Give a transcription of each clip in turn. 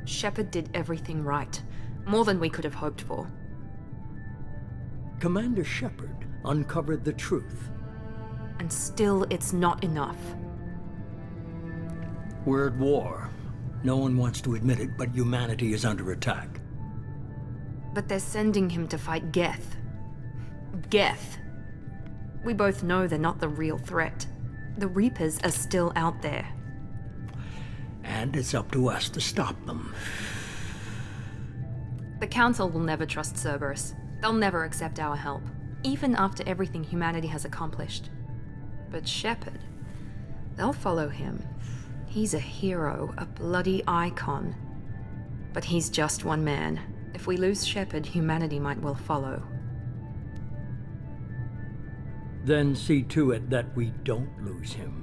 Shepard did everything right. More than we could have hoped for. Commander Shepard uncovered the truth. And still, it's not enough. We're at war. No one wants to admit it, but humanity is under attack. But they're sending him to fight Geth. Geth. We both know they're not the real threat. The Reapers are still out there. And it's up to us to stop them. The Council will never trust Cerberus. They'll never accept our help, even after everything humanity has accomplished. But Shepard, they'll follow him. He's a hero, a bloody icon. But he's just one man. If we lose Shepard, humanity might well follow. Then see to it that we don't lose him.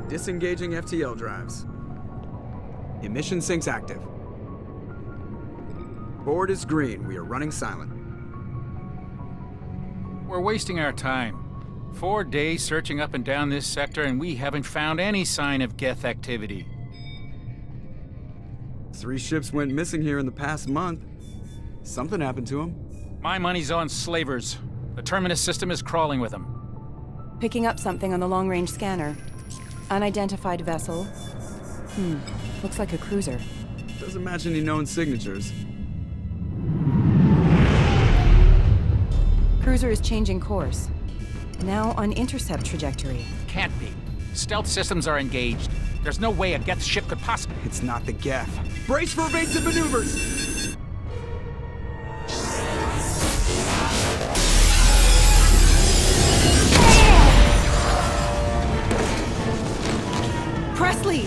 Disengaging FTL drives. Emission sinks active. Board is green. We are running silent. We're wasting our time. 4 days searching up and down this sector, and we haven't found any sign of Geth activity. 3 ships went missing here in the past month. Something happened to them. My money's on slavers. The Terminus system is crawling with them. Picking up something on the long-range scanner. Unidentified vessel. Looks like a cruiser. Doesn't match any known signatures. Cruiser is changing course. Now on intercept trajectory. Can't be. Stealth systems are engaged. There's no way a Geth ship could possibly... It's not the Geth. Brace for evasive maneuvers! Presley!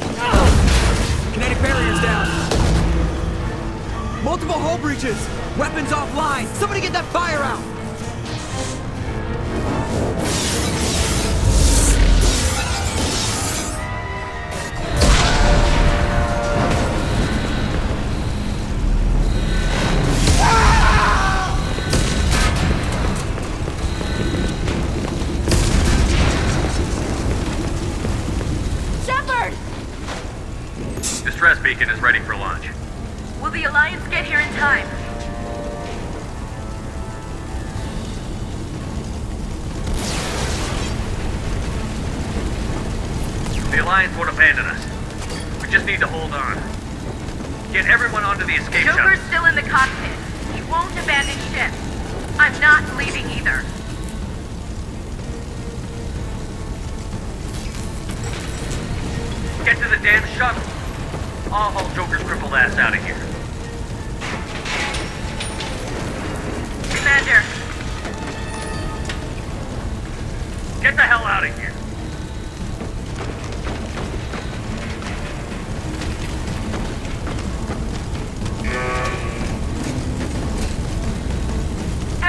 Kinetic barriers down. Multiple hull breaches. Weapons offline. Somebody get that fire out. Distress beacon is ready for launch. Will the Alliance get here in time? The Alliance won't abandon us. We just need to hold on. Get everyone onto the escape shuttle. Joker's still in the cockpit. He won't abandon ship. I'm not leaving either. Get to the damn shuttle. I'll haul Joker's crippled ass out of here. Commander, Get the hell out of here.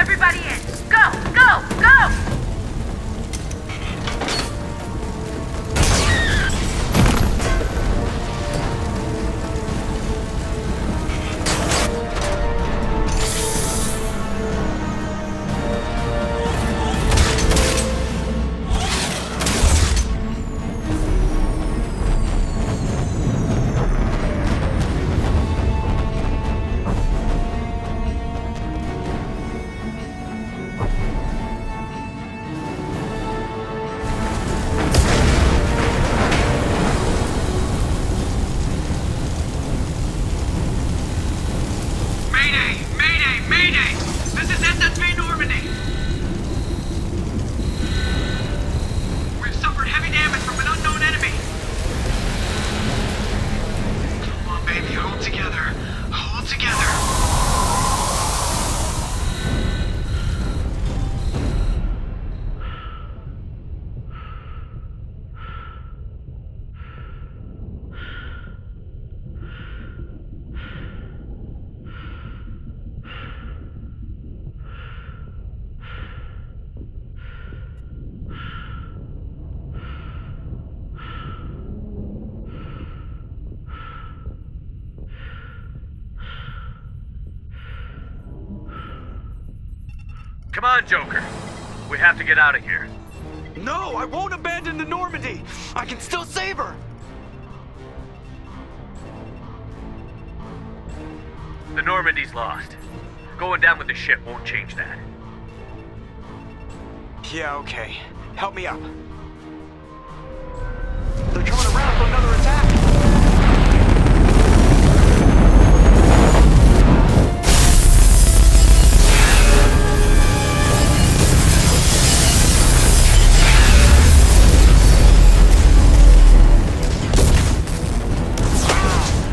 everybody in. Go, go, go! Come on, Joker. We have to get out of here. No, I won't abandon the Normandy! I can still save her! The Normandy's lost. Going down with the ship won't change that. Yeah, okay. Help me up. They're coming around for another attack!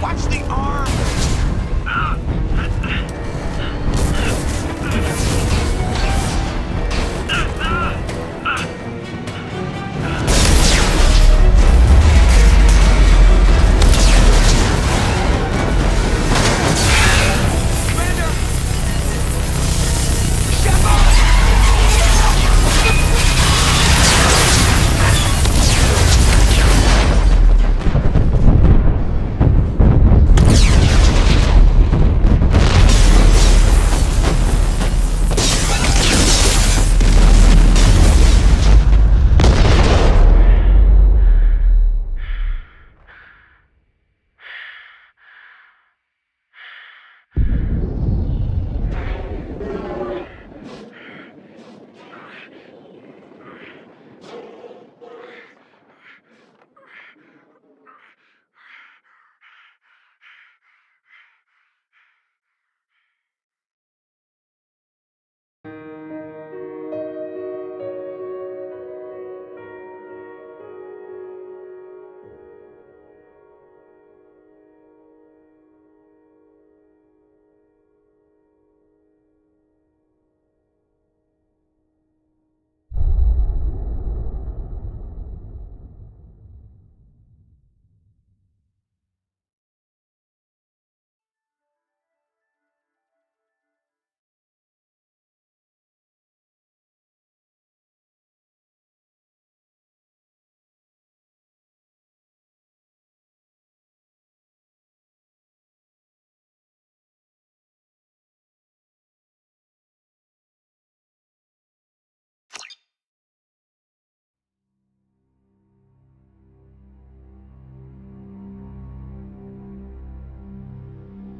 Watch the arm!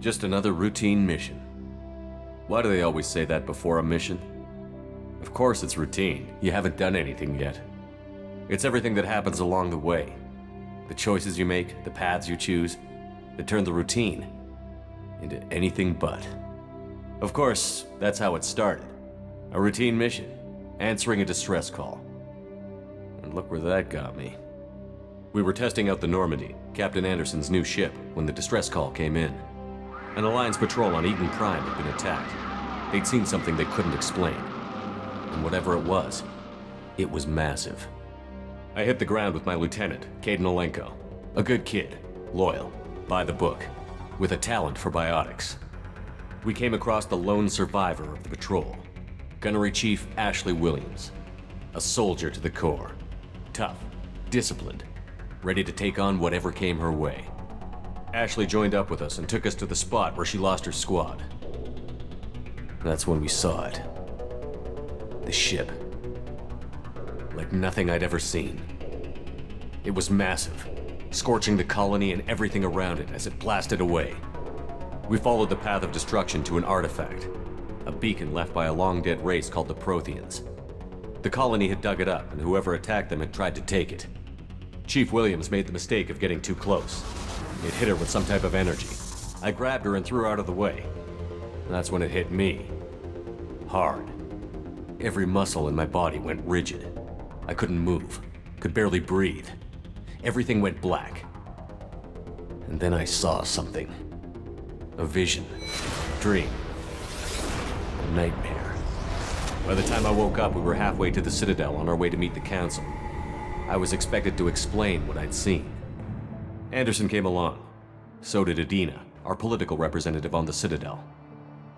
Just another routine mission. Why do they always say that before a mission? Of course it's routine. You haven't done anything yet. It's everything that happens along the way. The choices you make, the paths you choose, that turn the routine into anything but. Of course, that's how it started. A routine mission, answering a distress call. And look where that got me. We were testing out the Normandy, Captain Anderson's new ship, when the distress call came in. An Alliance patrol on Eden Prime had been attacked. They'd seen something they couldn't explain. And whatever it was massive. I hit the ground with my lieutenant, Caden Olenko. A good kid, loyal, by the book, with a talent for biotics. We came across the lone survivor of the patrol, Gunnery Chief Ashley Williams. A soldier to the core. Tough, disciplined, ready to take on whatever came her way. Ashley joined up with us and took us to the spot where she lost her squad. That's when we saw it. The ship. Like nothing I'd ever seen. It was massive, scorching the colony and everything around it as it blasted away. We followed the path of destruction to an artifact, a beacon left by a long-dead race called the Protheans. The colony had dug it up, and whoever attacked them had tried to take it. Chief Williams made the mistake of getting too close. It hit her with some type of energy. I grabbed her and threw her out of the way. That's when it hit me. Hard. Every muscle in my body went rigid. I couldn't move, could barely breathe. Everything went black. And then I saw something. A vision. Dream. A nightmare. By the time I woke up, we were halfway to the Citadel on our way to meet the Council. I was expected to explain what I'd seen. Anderson came along. So did Adina, our political representative on the Citadel.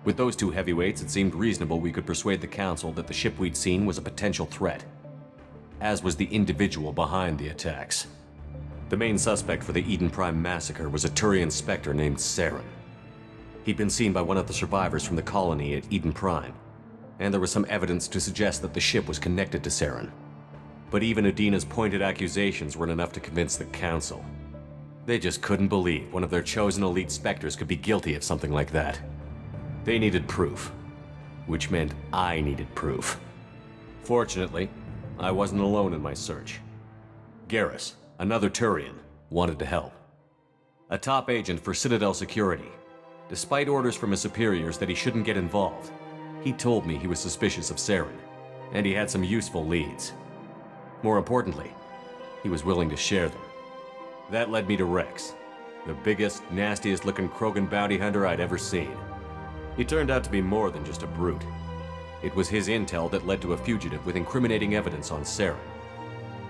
With those two heavyweights, it seemed reasonable we could persuade the Council that the ship we'd seen was a potential threat, as was the individual behind the attacks. The main suspect for the Eden Prime massacre was a Turian Spectre named Saren. He'd been seen by one of the survivors from the colony at Eden Prime, and there was some evidence to suggest that the ship was connected to Saren. But even Adina's pointed accusations weren't enough to convince the Council. They just couldn't believe one of their chosen elite Spectres could be guilty of something like that. They needed proof, which meant I needed proof. Fortunately, I wasn't alone in my search. Garrus, another Turian, wanted to help. A top agent for Citadel Security. Despite orders from his superiors that he shouldn't get involved, he told me he was suspicious of Saren, and he had some useful leads. More importantly, he was willing to share them. That led me to Rex, the biggest, nastiest-looking Krogan bounty hunter I'd ever seen. He turned out to be more than just a brute. It was his intel that led to a fugitive with incriminating evidence on Saren.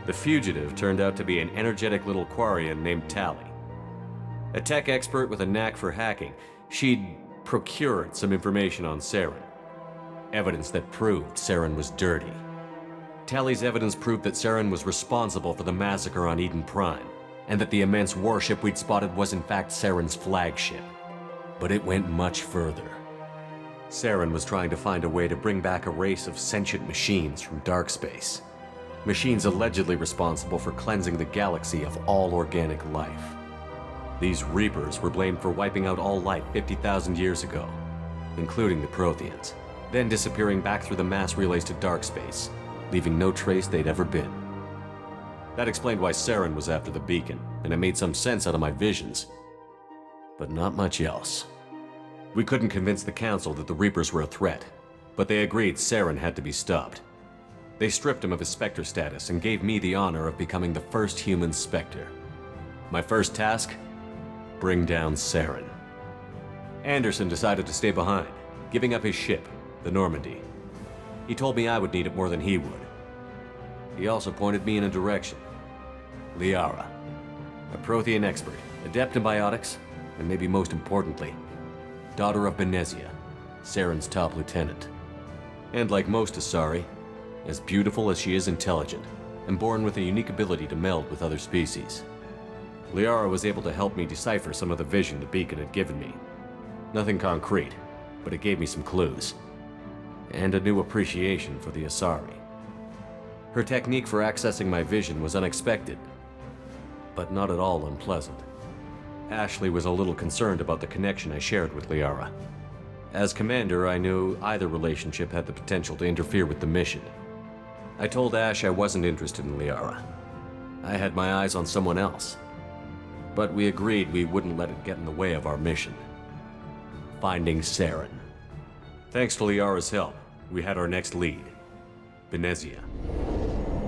The fugitive turned out to be an energetic little Quarian named Tali. A tech expert with a knack for hacking, she'd procured some information on Saren. Evidence that proved Saren was dirty. Tali's evidence proved that Saren was responsible for the massacre on Eden Prime, and that the immense warship we'd spotted was in fact Saren's flagship. But it went much further. Saren was trying to find a way to bring back a race of sentient machines from dark space. Machines allegedly responsible for cleansing the galaxy of all organic life. These Reapers were blamed for wiping out all life 50,000 years ago, including the Protheans, then disappearing back through the mass relays to dark space, leaving no trace they'd ever been. That explained why Saren was after the beacon, and it made some sense out of my visions. But not much else. We couldn't convince the Council that the Reapers were a threat, but they agreed Saren had to be stopped. They stripped him of his Spectre status and gave me the honor of becoming the first human Spectre. My first task? Bring down Saren. Anderson decided to stay behind, giving up his ship, the Normandy. He told me I would need it more than he would. He also pointed me in a direction. Liara, a Prothean expert, adept in biotics, and maybe most importantly, daughter of Benezia, Saren's top lieutenant. And like most Asari, as beautiful as she is intelligent, and born with a unique ability to meld with other species. Liara was able to help me decipher some of the vision the beacon had given me. Nothing concrete, but it gave me some clues. And a new appreciation for the Asari. Her technique for accessing my vision was unexpected, but not at all unpleasant. Ashley was a little concerned about the connection I shared with Liara. As commander, I knew either relationship had the potential to interfere with the mission. I told Ash I wasn't interested in Liara. I had my eyes on someone else. But we agreed we wouldn't let it get in the way of our mission. Finding Saren. Thanks to Liara's help, we had our next lead, Benezia.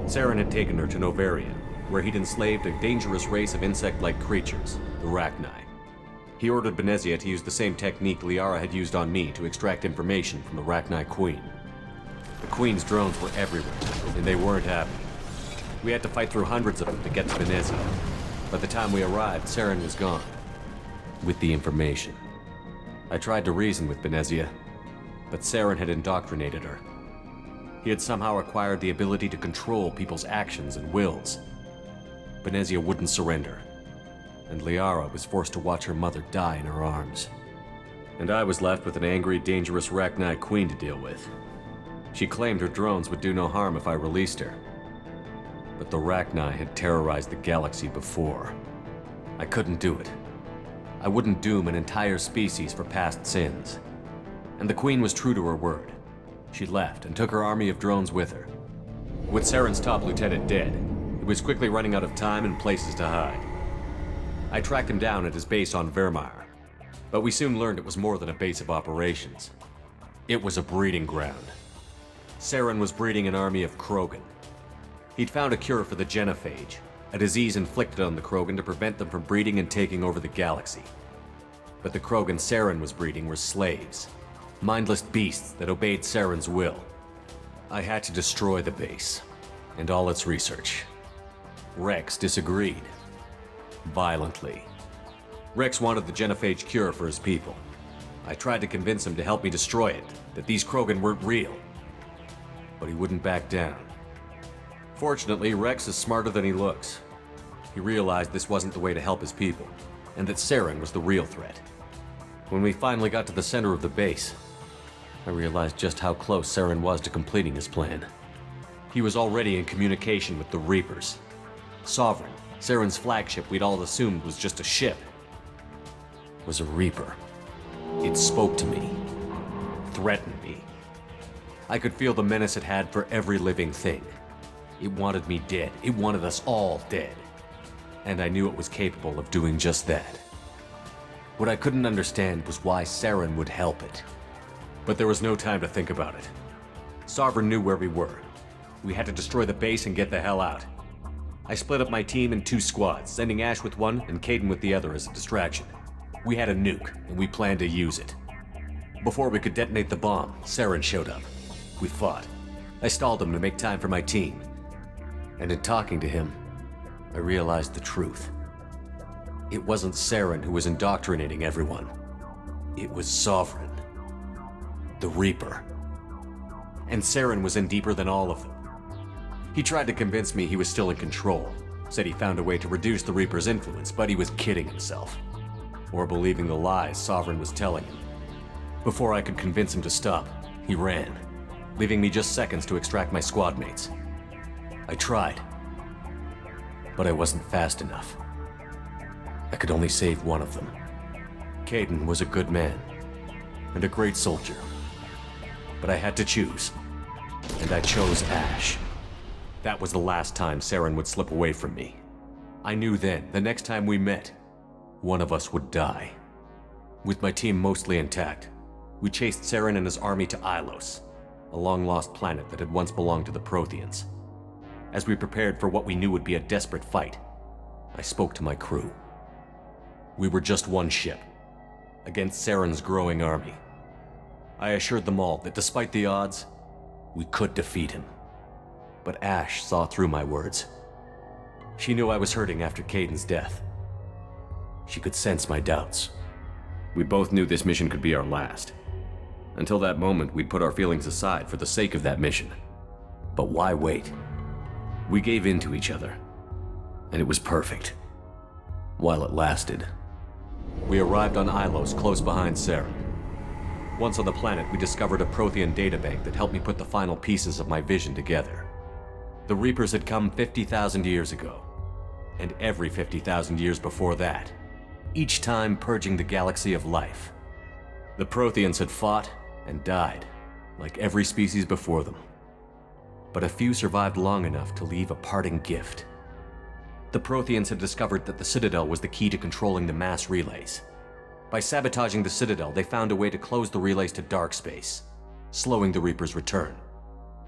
Saren had taken her to Novaria, where he'd enslaved a dangerous race of insect-like creatures, the Rachni. He ordered Benezia to use the same technique Liara had used on me to extract information from the Rachni Queen. The Queen's drones were everywhere, and they weren't happy. We had to fight through hundreds of them to get to Benezia. By the time we arrived, Saren was gone, with the information. I tried to reason with Benezia, but Saren had indoctrinated her. He had somehow acquired the ability to control people's actions and wills. Benezia wouldn't surrender, and Liara was forced to watch her mother die in her arms. And I was left with an angry, dangerous Rachni Queen to deal with. She claimed her drones would do no harm if I released her. But the Rachni had terrorized the galaxy before. I couldn't do it. I wouldn't doom an entire species for past sins. And the Queen was true to her word. She left and took her army of drones with her. With Saren's top lieutenant dead, he was quickly running out of time and places to hide. I tracked him down at his base on Vermeer, but we soon learned it was more than a base of operations. It was a breeding ground. Saren was breeding an army of Krogan. He'd found a cure for the genophage, a disease inflicted on the Krogan to prevent them from breeding and taking over the galaxy. But the Krogan Saren was breeding were slaves, mindless beasts that obeyed Saren's will. I had to destroy the base, and all its research. Rex disagreed. Violently. Rex wanted the genophage cure for his people. I tried to convince him to help me destroy it, that these Krogan weren't real. But he wouldn't back down. Fortunately, Rex is smarter than he looks. He realized this wasn't the way to help his people, and that Saren was the real threat. When we finally got to the center of the base, I realized just how close Saren was to completing his plan. He was already in communication with the Reapers. Sovereign, Saren's flagship we'd all assumed was just a ship, was a Reaper. It spoke to me, threatened me. I could feel the menace it had for every living thing. It wanted me dead. It wanted us all dead. And I knew it was capable of doing just that. What I couldn't understand was why Saren would help it. But there was no time to think about it. Sovereign knew where we were. We had to destroy the base and get the hell out. I split up my team in 2 squads, sending Ash with one and Caden with the other as a distraction. We had a nuke, and we planned to use it. Before we could detonate the bomb, Saren showed up. We fought. I stalled him to make time for my team. And in talking to him, I realized the truth. It wasn't Saren who was indoctrinating everyone. It was Sovereign. The Reaper. And Saren was in deeper than all of them. He tried to convince me he was still in control, said he found a way to reduce the Reaper's influence, but he was kidding himself. Or believing the lies Sovereign was telling him. Before I could convince him to stop, he ran, leaving me just seconds to extract my squad mates. I tried, but I wasn't fast enough. I could only save one of them. Caden was a good man, and a great soldier. But I had to choose, and I chose Ash. That was the last time Saren would slip away from me. I knew then, the next time we met, one of us would die. With my team mostly intact, we chased Saren and his army to Ilos, a long-lost planet that had once belonged to the Protheans. As we prepared for what we knew would be a desperate fight, I spoke to my crew. We were just one ship, against Saren's growing army. I assured them all that despite the odds, we could defeat him. But Ash saw through my words. She knew I was hurting after Caden's death. She could sense my doubts. We both knew this mission could be our last. Until that moment, we'd put our feelings aside for the sake of that mission. But why wait? We gave in to each other, and it was perfect. While it lasted. We arrived on Ilos close behind Saren. Once on the planet, we discovered a Prothean databank that helped me put the final pieces of my vision together. The Reapers had come 50,000 years ago, and every 50,000 years before that, each time purging the galaxy of life. The Protheans had fought and died, like every species before them. But a few survived long enough to leave a parting gift. The Protheans had discovered that the Citadel was the key to controlling the mass relays. By sabotaging the Citadel, they found a way to close the relays to dark space, slowing the Reapers' return,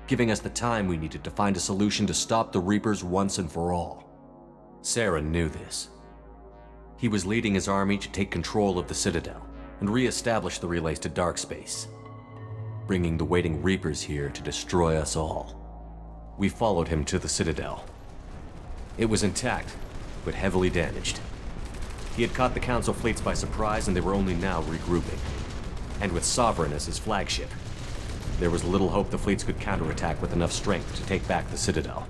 giving us the time we needed to find a solution to stop the Reapers once and for all. Saren knew this. He was leading his army to take control of the Citadel and re-establish the relays to dark space, bringing the waiting Reapers here to destroy us all. We followed him to the Citadel. It was intact, but heavily damaged. He had caught the Council fleets by surprise, and they were only now regrouping. And with Sovereign as his flagship, there was little hope the fleets could counterattack with enough strength to take back the Citadel.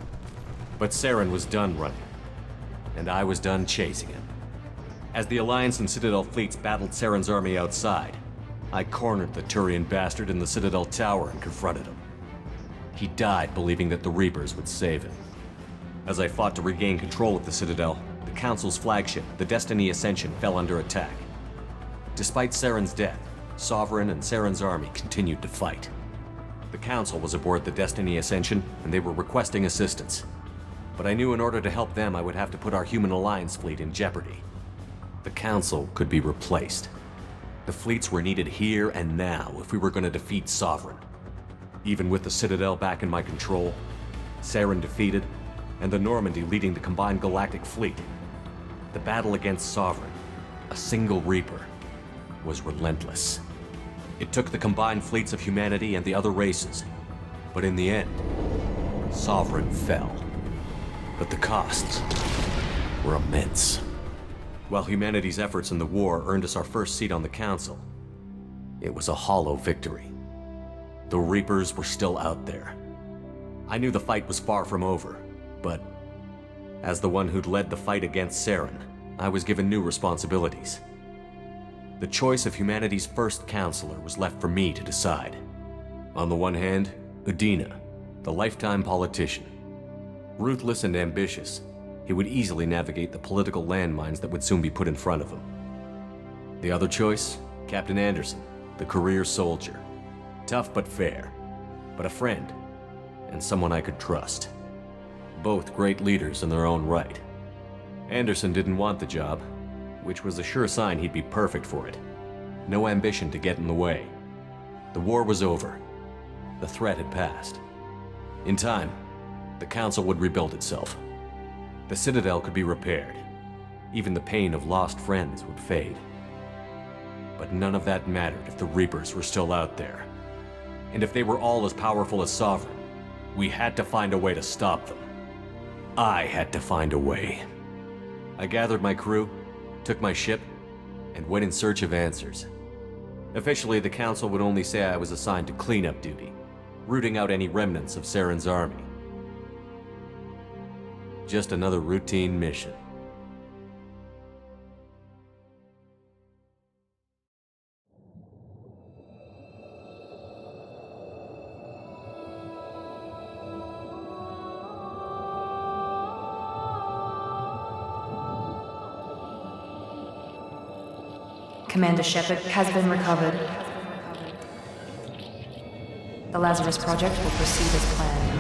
But Saren was done running, and I was done chasing him. As the Alliance and Citadel fleets battled Saren's army outside, I cornered the Turian bastard in the Citadel tower and confronted him. He died believing that the Reapers would save him. As I fought to regain control of the Citadel, the Council's flagship, the Destiny Ascension, fell under attack. Despite Saren's death, Sovereign and Saren's army continued to fight. The Council was aboard the Destiny Ascension, and they were requesting assistance. But I knew in order to help them, I would have to put our human Alliance fleet in jeopardy. The Council could be replaced. The fleets were needed here and now if we were going to defeat Sovereign. Even with the Citadel back in my control, Saren defeated, and the Normandy leading the combined galactic fleet, the battle against Sovereign, a single Reaper, was relentless. It took the combined fleets of humanity and the other races, but in the end, Sovereign fell. But the costs were immense. While humanity's efforts in the war earned us our first seat on the Council, it was a hollow victory. The Reapers were still out there. I knew the fight was far from over, but as the one who'd led the fight against Saren, I was given new responsibilities. The choice of humanity's first counselor was left for me to decide. On the one hand, Udina, the lifetime politician. Ruthless and ambitious, he would easily navigate the political landmines that would soon be put in front of him. The other choice, Captain Anderson, the career soldier. Tough but fair, but a friend, and someone I could trust. Both great leaders in their own right. Anderson didn't want the job, which was a sure sign he'd be perfect for it. No ambition to get in the way. The war was over. The threat had passed. In time, the Council would rebuild itself. The Citadel could be repaired. Even the pain of lost friends would fade. But none of that mattered if the Reapers were still out there. And if they were all as powerful as Sovereign, we had to find a way to stop them. I had to find a way. I gathered my crew, took my ship, and went in search of answers. Officially, the Council would only say I was assigned to cleanup duty, rooting out any remnants of Saren's army. Just another routine mission. Commander Shepard has been recovered. The Lazarus Project will proceed as planned.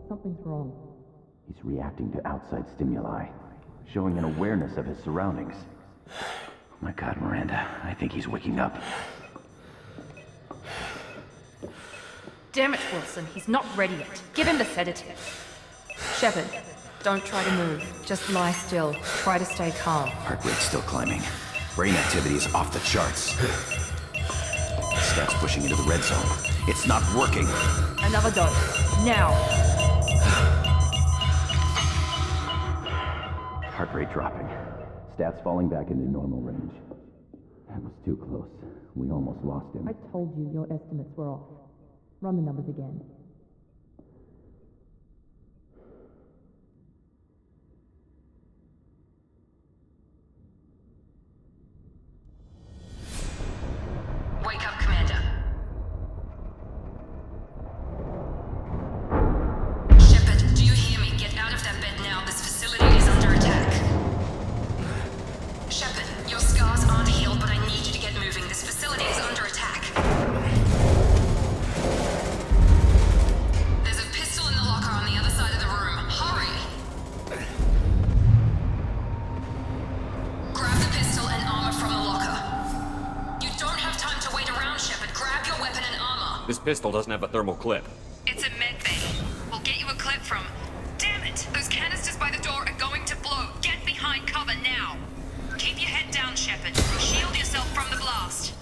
Something's wrong. He's reacting to outside stimuli, showing an awareness of his surroundings. Oh my God, Miranda, I think he's waking up. Damn it, Wilson, he's not ready yet. Give him the sedative. Shepard, don't try to move. Just lie still. Try to stay calm. Heart rate's still climbing. Brain activity is off the charts. Steps pushing into the red zone. It's not working. Another dose. Now. Heart rate dropping. Stats falling back into normal range. That was too close. We almost lost him. I told you your estimates were off. Run the numbers again. Wake up, Commander. Shepard, do you hear me? Get out of that bed now. This facility is under attack. Shepard, your scars aren't healed. This pistol doesn't have a thermal clip. It's a medbay. We'll get you a clip from... Damn it! Those canisters by the door are going to blow. Get behind cover now. Keep your head down, Shepard. Shield yourself from the blast.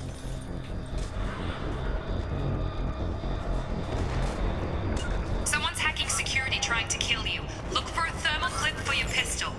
Someone's hacking security trying to kill you. Look for a thermal clip for your pistol.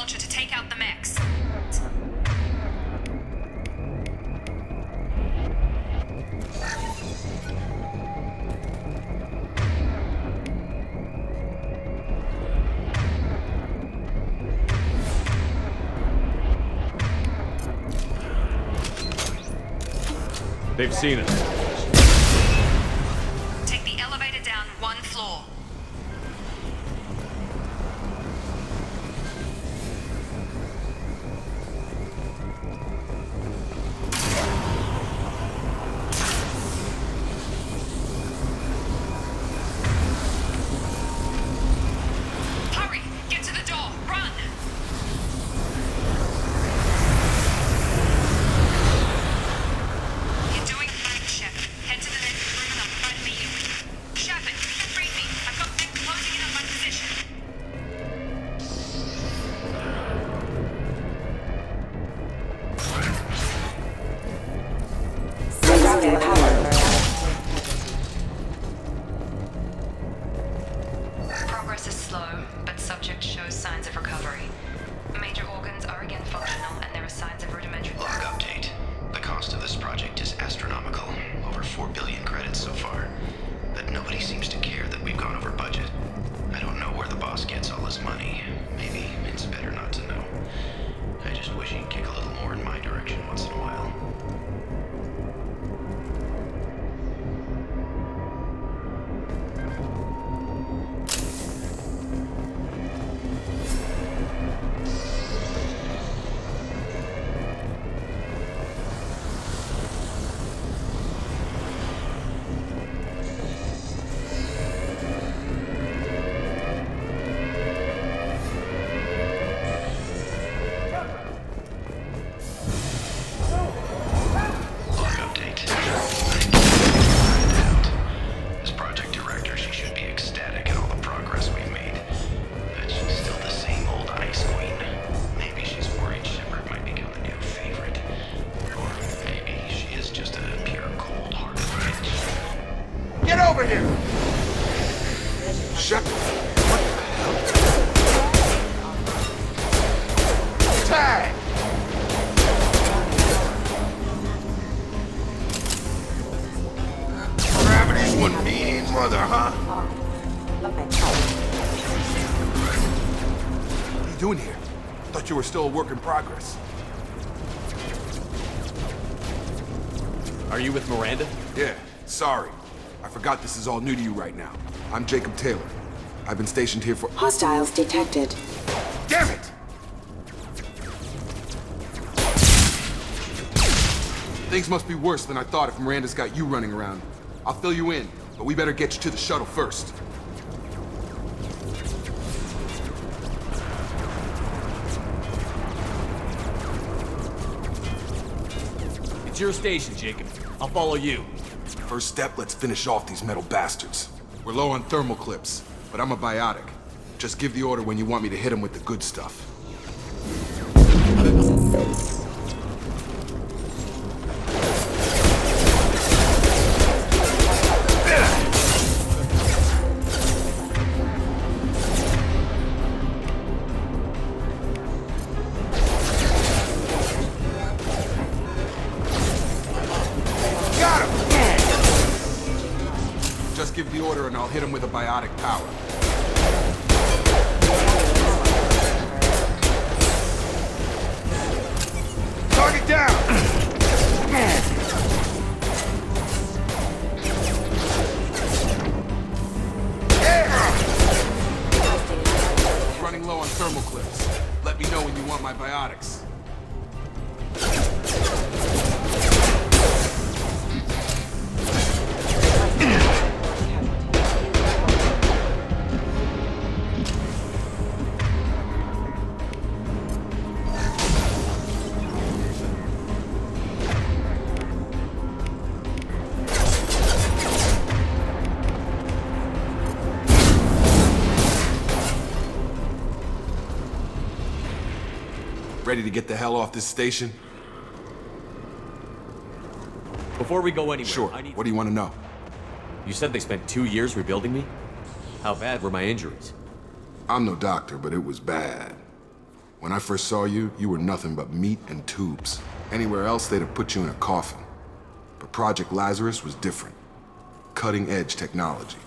launcher to take out the mechs. They've seen us. Take the elevator down 1 floor. Hurry! Get to the door! Run! You're doing fine, Shepard. Head to the next room and I'll try to meet you. Shepard, read me. I've got mech closing in on my position. Progress is slow, but subject shows signs of recovery. Major organs are again functional, and there are signs of rudimentary... Log update. The cost of this project is astronomical. Over 4 billion credits so far. But nobody seems to care that we've gone over budget. I don't know where the boss gets all his money. Maybe it's better not to know. I just wish he'd kick a little more in my direction once in a while. Log update. As project director, she should be ecstatic at all the progress we've made. But she's still the same old ice queen. Maybe she's worried Shepard might become the new favorite. Or maybe she is just a pure cold-hearted bitch. Get over here! Shepard, what the hell? Tag! Gravity's one mean mother, huh? What are you doing here? Thought you were still a work in progress. Are you with Miranda? Yeah, sorry. I forgot this is all new to you right now. I'm Jacob Taylor. I've been stationed here for... Hostiles detected. Damn it! Things must be worse than I thought if Miranda's got you running around. I'll fill you in, but we better get you to the shuttle first. It's your station, Jacob. I'll follow you. First step, let's finish off these metal bastards. We're low on thermal clips, but I'm a biotic. Just give the order when you want me to hit them with the good stuff. Got him! Just give the order and I'll hit him with a biotic power. Target down! Running low on thermal clips. Let me know when you want my biotics. Ready to get the hell off this station? Before we go anywhere, Sure. What do you want to know? You said they spent 2 years rebuilding me? How bad were my injuries? I'm no doctor, but it was bad. When I first saw you, you were nothing but meat and tubes. Anywhere else, they'd have put you in a coffin. But Project Lazarus was different. Cutting-edge technology.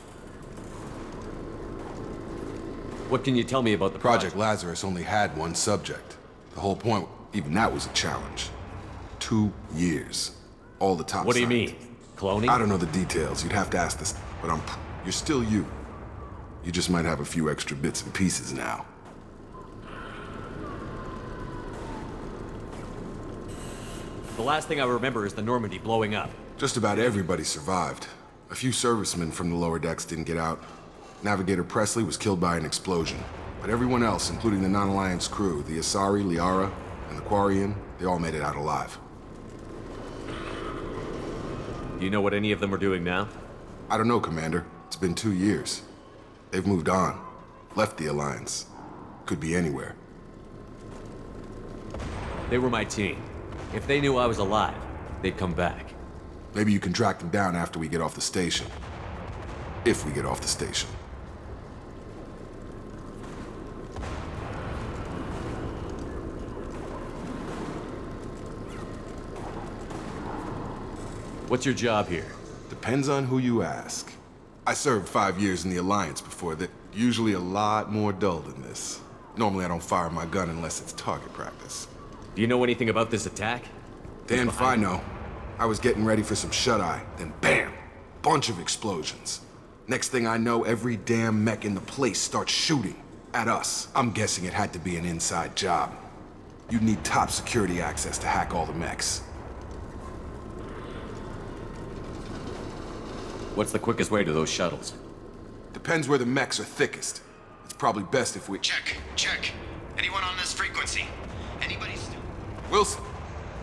What can you tell me about the Project Lazarus only had one subject. The whole point, even that was a challenge. 2 years. All the top What do you scientists. mean? Cloning? I don't know the details. You'd have to ask this, but you're still you. You just might have a few extra bits and pieces now. The last thing I remember is the Normandy blowing up. Just about everybody survived. A few servicemen from the lower decks didn't get out. Navigator Presley was killed by an explosion. But everyone else, including the non-Alliance crew, the Asari, Liara, and the Quarian, they all made it out alive. Do you know what any of them are doing now? I don't know, Commander. It's been 2 years. They've moved on. Left the Alliance. Could be anywhere. They were my team. If they knew I was alive, they'd come back. Maybe you can track them down after we get off the station. If we get off the station. What's your job here? Depends on who you ask. I served 5 years in the Alliance before that. Usually a lot more dull than this. Normally I don't fire my gun unless it's target practice. Do you know anything about this attack? Damn if I know. I was getting ready for some shut-eye, then bam! Bunch of explosions. Next thing I know, every damn mech in the place starts shooting at us. I'm guessing it had to be an inside job. You'd need top security access to hack all the mechs. What's the quickest way to those shuttles? Depends where the mechs are thickest. It's probably best if we... Check. Anyone on this frequency? Anybody still? Wilson,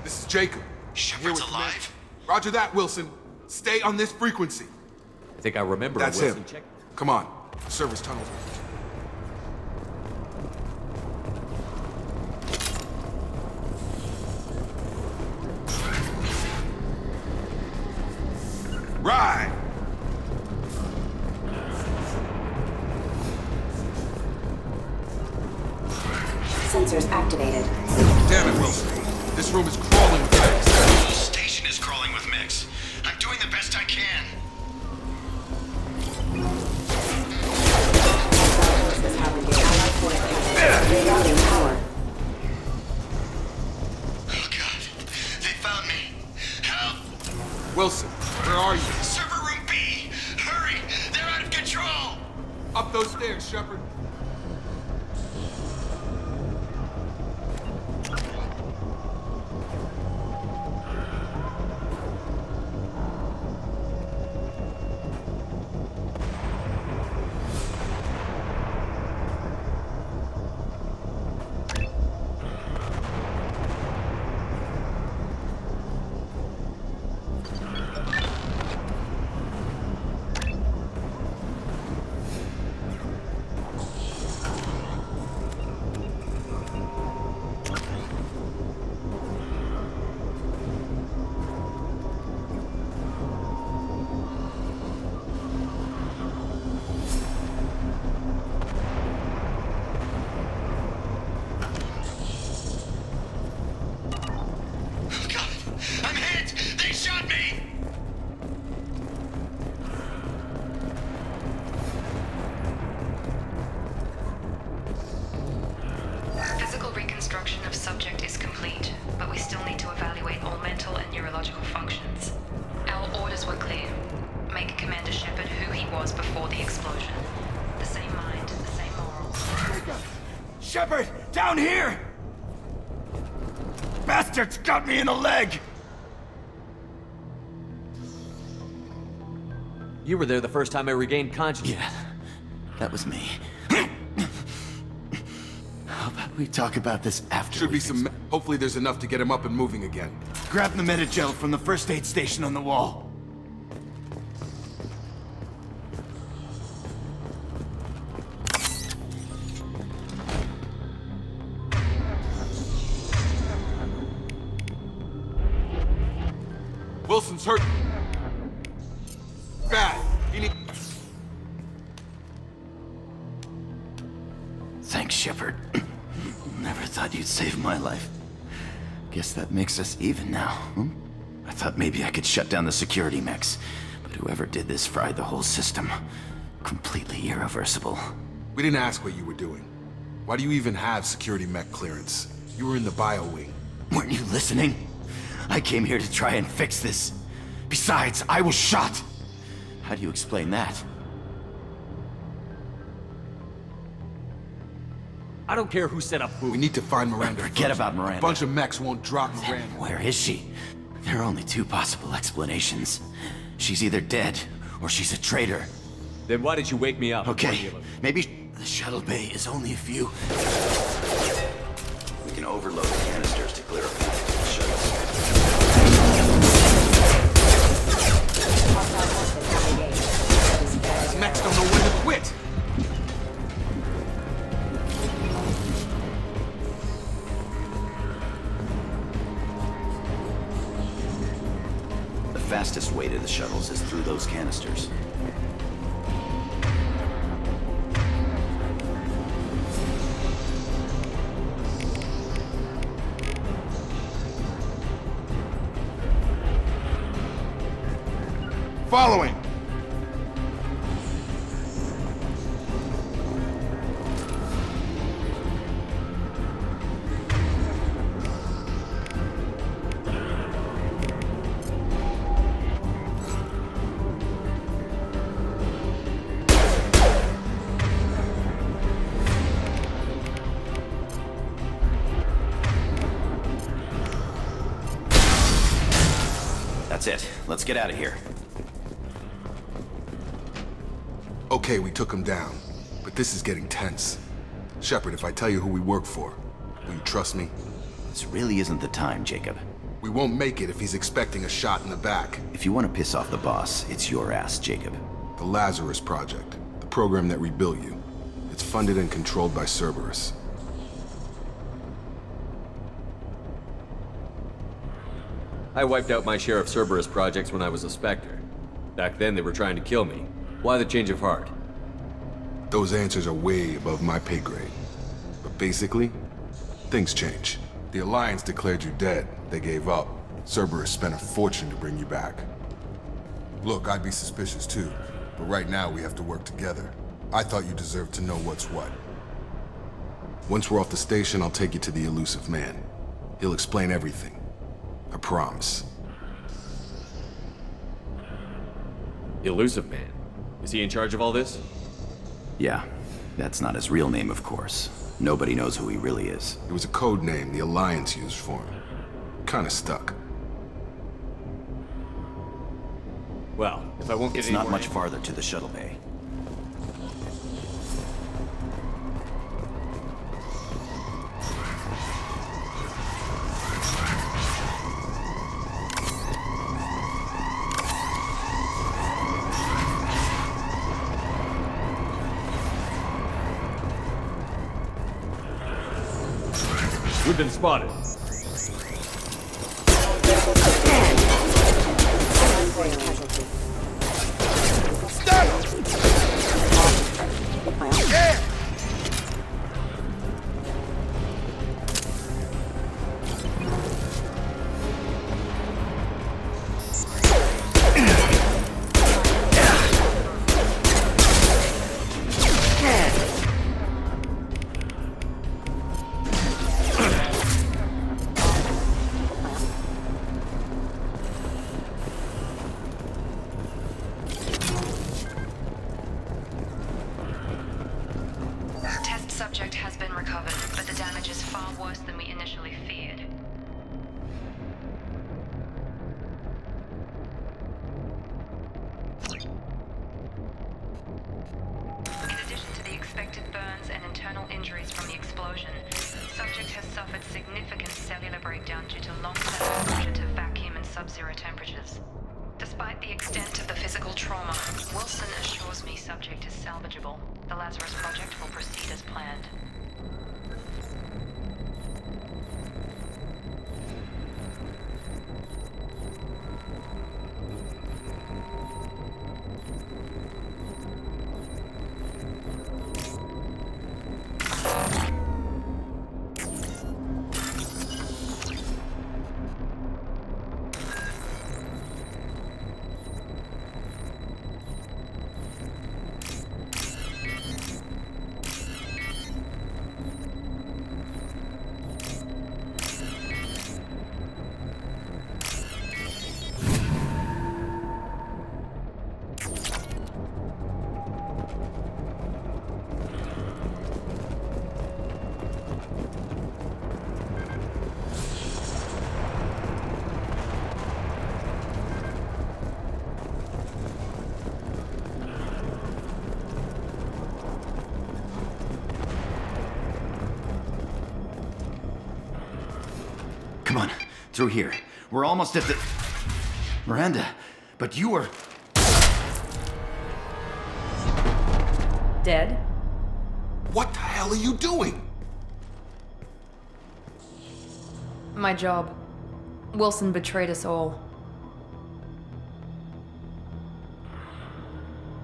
this is Jacob. Shepard's alive? Roger that, Wilson. Stay on this frequency. I think I remember That's Wilson him. Come on. Service tunnel. Right. Sensors activated. Damn it, Wilson. This room is crawling with mechs. The whole station is crawling with mechs. I'm doing the best I can. Oh God, they found me. Help! Wilson, where are you? Server room B! Hurry! They're out of control! Up those stairs, Shepard. Reconstruction of subject is complete, but we still need to evaluate all mental and neurological functions. Our orders were clear. Make Commander Shepard who he was before the explosion. The same mind, the same morals. Shepard! Down here! Bastards got me in the leg! You were there the first time I regained consciousness. Yeah, that was me. How about we talk about this after? Should be some... Hopefully there's enough to get him up and moving again. Grab the Metagel from the first aid station on the wall. Wilson's hurt. Bad. He need... Thanks, Shepard. Never thought you'd save my life. Guess that makes us even now, hmm? I thought maybe I could shut down the security mechs, but whoever did this fried the whole system. Completely irreversible. We didn't ask what you were doing. Why do you even have security mech clearance? You were in the bio wing. Weren't you listening? I came here to try and fix this. Besides, I was shot. How do you explain that? I don't care who set up who. We need to find Miranda. Forget about Miranda. A bunch of mechs won't drop Miranda. Where is she? There are only two possible explanations. She's either dead, or she's a traitor. Then why did you wake me up? Okay, maybe the shuttle bay is only a few. We can overload the canisters to clear a path to the shuttle. These mechs don't know when to quit. The fastest way to the shuttles is through those canisters. Following. That's it. Let's get out of here. Okay, we took him down, but this is getting tense. Shepard, if I tell you who we work for, will you trust me? This really isn't the time, Jacob. We won't make it if he's expecting a shot in the back. If you want to piss off the boss, it's your ass, Jacob. The Lazarus Project, the program that rebuilt you. It's funded and controlled by Cerberus. I wiped out my share of Cerberus projects when I was a Spectre. Back then they were trying to kill me. Why the change of heart? Those answers are way above my pay grade. But basically, things change. The Alliance declared you dead. They gave up. Cerberus spent a fortune to bring you back. Look, I'd be suspicious too, but right now we have to work together. I thought you deserved to know what's what. Once we're off the station, I'll take you to the elusive man. He'll explain everything. I promise. Elusive Man? Is he in charge of all this? Yeah, that's not his real name, of course. Nobody knows who he really is. It was a code name the Alliance used for him. Kinda stuck. Well, if I won't get It's any not more much farther to the shuttle bay. We've been spotted. Subject has been recovered, but the damage is far worse than we initially feared. In addition to the expected burns and internal injuries from the explosion, subject has suffered significant cellular breakdown due to long-term exposure to vacuum and sub-zero temperatures. Despite the extent of the physical trauma, Wilson assures me subject is salvageable. The Lazarus Project will proceed as planned. Come on, through here. We're almost at the... Miranda, but you were... Dead? What the hell are you doing? My job. Wilson betrayed us all.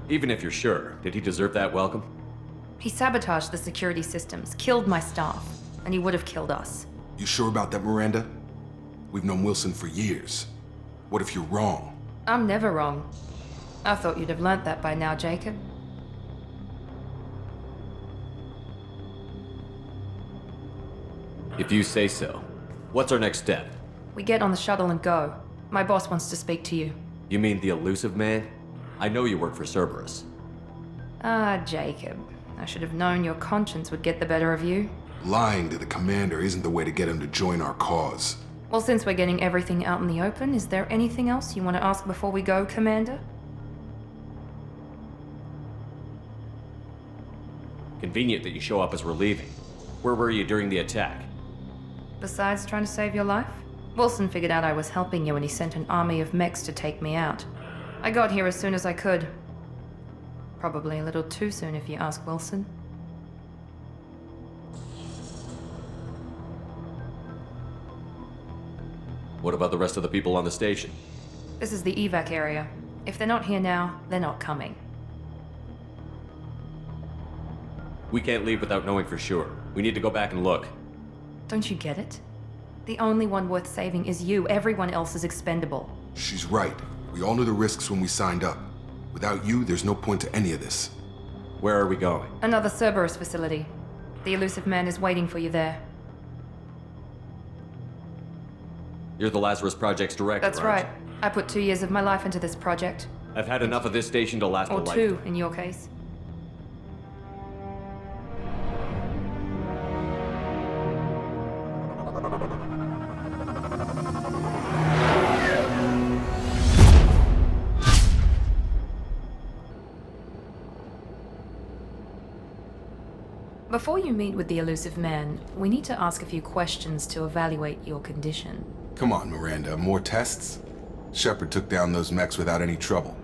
Even if you're sure, did he deserve that welcome? He sabotaged the security systems, killed my staff, and he would have killed us. You sure about that, Miranda? We've known Wilson for years. What if you're wrong? I'm never wrong. I thought you'd have learnt that by now, Jacob. If you say so. What's our next step? We get on the shuttle and go. My boss wants to speak to you. You mean the elusive man? I know you work for Cerberus. Ah, Jacob. I should have known your conscience would get the better of you. Lying to the commander isn't the way to get him to join our cause. Well, since we're getting everything out in the open, is there anything else you want to ask before we go, Commander? Convenient that you show up as we're leaving. Where were you during the attack? Besides trying to save your life? Wilson figured out I was helping you and he sent an army of mechs to take me out. I got here as soon as I could. Probably a little too soon if you ask Wilson. What about the rest of the people on the station? This is the evac area. If they're not here now, they're not coming. We can't leave without knowing for sure. We need to go back and look. Don't you get it? The only one worth saving is you. Everyone else is expendable. She's right. We all knew the risks when we signed up. Without you, there's no point to any of this. Where are we going? Another Cerberus facility. The elusive man is waiting for you there. You're the Lazarus Project's director, That's aren't right. I put 2 years of my life into this project. you? I've had enough of this station to last a Or lifetime. 2, in your case. Before you meet with the elusive man, we need to ask a few questions to evaluate your condition. Come on, Miranda, more tests? Shepard took down those mechs without any trouble.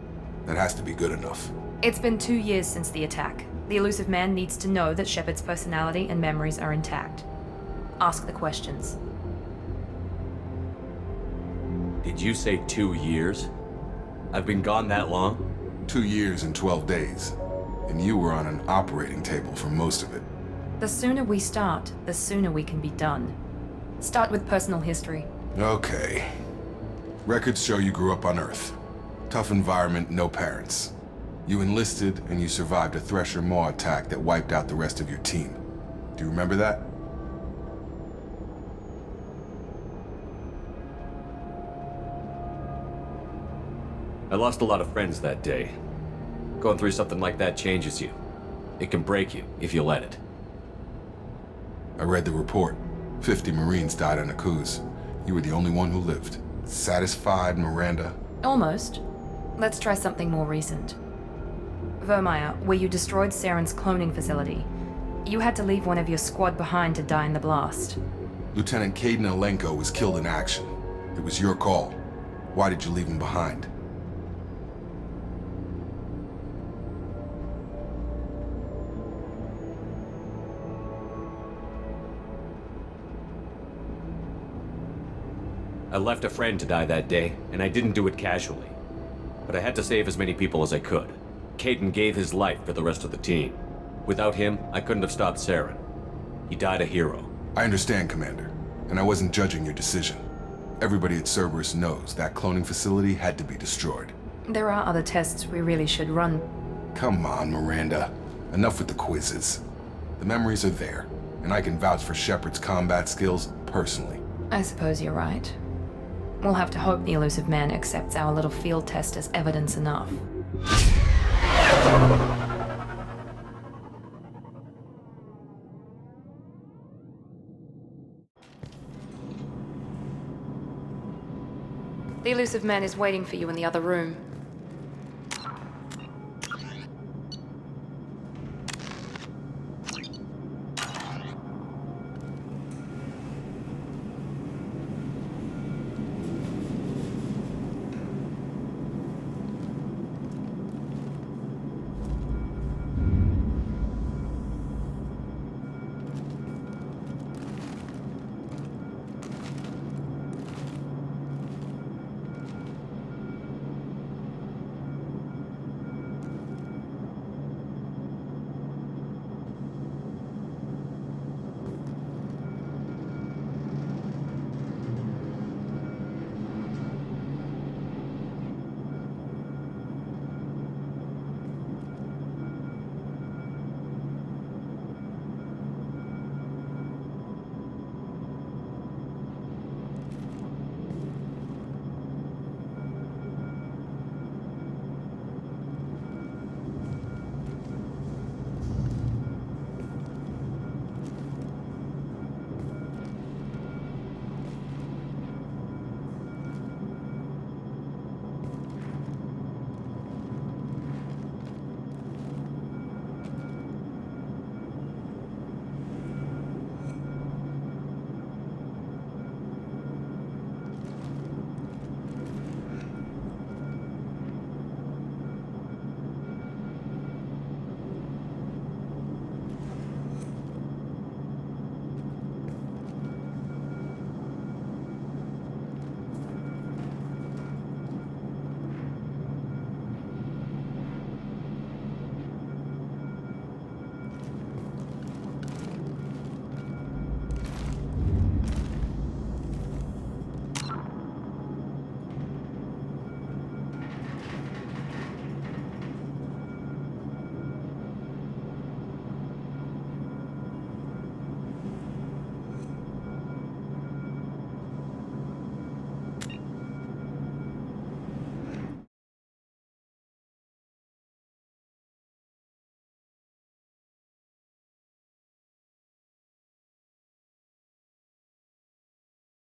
That has to be good enough. It's been 2 years since the attack. The elusive man needs to know that Shepard's personality and memories are intact. Ask the questions. Did you say 2 years? I've been gone that long? 2 years and 12 days. And you were on an operating table for most of it. The sooner we start, the sooner we can be done. Start with personal history. Okay. Records show you grew up on Earth. Tough environment, no parents. You enlisted and you survived a Thresher Maw attack that wiped out the rest of your team. Do you remember that? I lost a lot of friends that day. Going through something like that changes you. It can break you if you let it. I read the report. 50 Marines died on a cruise. You were the only one who lived. Satisfied, Miranda? Almost. Let's try something more recent. Vermeer, where you destroyed Saren's cloning facility. You had to leave one of your squad behind to die in the blast. Lieutenant Caden Alenko was killed in action. It was your call. Why did you leave him behind? I left a friend to die that day, and I didn't do it casually. But I had to save as many people as I could. Caden gave his life for the rest of the team. Without him, I couldn't have stopped Saren. He died a hero. I understand, Commander, and I wasn't judging your decision. Everybody at Cerberus knows that cloning facility had to be destroyed. There are other tests we really should run. Come on, Miranda. Enough with the quizzes. The memories are there, and I can vouch for Shepard's combat skills personally. I suppose you're right. We'll have to hope the elusive man accepts our little field test as evidence enough. The elusive man is waiting for you in the other room.